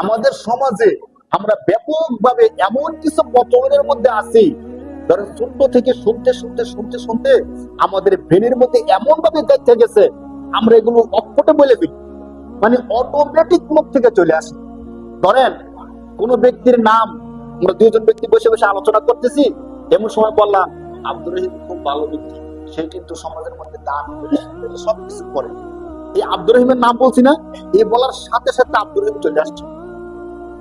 আমাদের সমাজে আমরা ব্যাপকভাবে এমন কিছু প্রচলনের মধ্যে আছি, ধরেন ছোট্ট থেকে শুনতে শুনতে শুনতে শুনতে আমাদের ব্রেনের মধ্যে এমন ভাবে দেখতে গেছে, আমরা এগুলো অক্ষরে বলে ফেলি, মানে অটোমেটিক মুখ থেকে চলে আসে। ধরেন কোন ব্যক্তির নাম, আমরা দুইজন ব্যক্তি বসে বসে আলোচনা করতেছি, এমন সময় বললাম আব্দুর রহিম খুব ভালো ব্যক্তি, সে কিন্তু সমাজের মধ্যে দান করে সবকিছু করে। এই আব্দুর রহিমের নাম বলছি না, এই বলার সাথে সাথে আব্দুর রহিম চলে আসছে।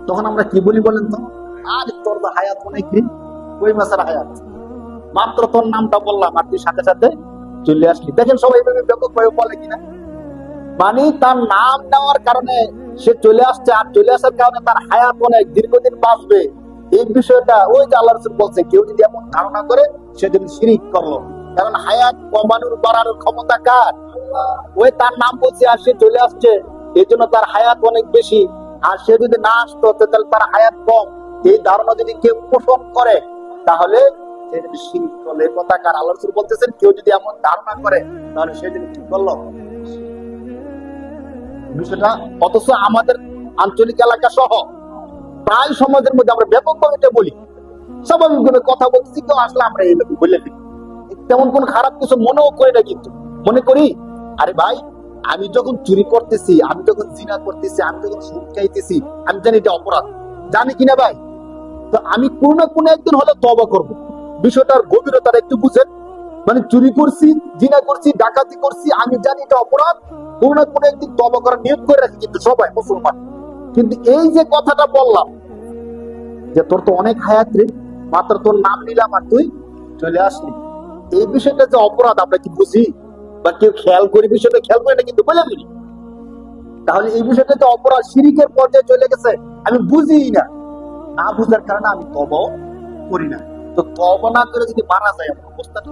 তখন আমরা কি বলি বলেন তো? আর তোর হায়াত অনেক দিন, ওই মাসের হায়াত, মাত্র তোর নামটা বললাম আর তুই সাথে সাথে চলে আসলি। দেখেন সবাই এইভাবে ব্যাপকভাবে বলে কিনা, মানে তার নাম নেওয়ার কারণে সে চলে আসছে, আর চলে আসার কারণে তার হায়াত অনেক দীর্ঘদিন বাঁচবে। এই বিষয়টা ওই যে আল্লাহ রাসূল বলছে, কেউ যদি এমন ধারণা করে সে যদি শিরিক করলো, কারণ হায়াত কমানোর বাড়ানোর ক্ষমতা কার? ওই তার নাম বলছে আর সে চলে আসছে, এই জন্য তার হায়াত অনেক বেশি। আর সে যদি না আসতো তাহলে তার হায়াত কম, এই ধারণা যদি কেউ পোষণ করে তাহলে সে যদি শিরিক করলো। এই কথা কার? আল্লাহ রাসূল বলতেছেন, কেউ যদি এমন ধারণা করে তাহলে সে যদি কি করলো বিষয়টা। অথচ আমাদের আঞ্চলিক এলাকা সহ প্রায় সমাজের মধ্যে আমরা ব্যাপকভাবে এটা বলি, স্বাভাবিকভাবে কথা বলতেছি, কেউ আসলে আমরা এইভাবে বলে ফেলি, তেমন কোন খারাপ কিছু মনেও করি না। কিন্তু মনে করি, আরে ভাই আমি যখন চুরি করতেছি, আমি যখন জিনা করতেছি, আমি যখন সুদ খাইতেছি, আমি জানি এটা অপরাধ, জানি কিনা ভাই? তো আমি কোনো না কোনো একদিন হলে তওবা করব। বিষয়টার গভীরতাটা একটু বুঝেন, মানে চুরি করছি, জিনা করছি, ডাকাতি করছি, আমি জানি এটা অপরাধ, কোনো না কোনো একদিন তওবা করার নিয়ত করে রাখি কিন্তু সবাই মুসলমান। কিন্তু এই যে কথাটা বললাম যে তোর তো অনেক হায়াত রে, মাত্র তোর নাম নিলাম আর তুই চলে আসলি, এই বিষয়টা যে অপরাধ আমরা কি বুঝি বা কেউ খেয়াল করি? বিষয়টা খেয়াল করি না কিন্তু বলে ফেলি। তাহলে এই বিষয়টা যে অপরাধ, শিরিকের পর্যায়ে চলে গেছে, আমি বুঝি না, না বুঝার কারণে আমি তওবাও করি না। তো তওবা না করে যদি মারা যায়, আমার অবস্থাটা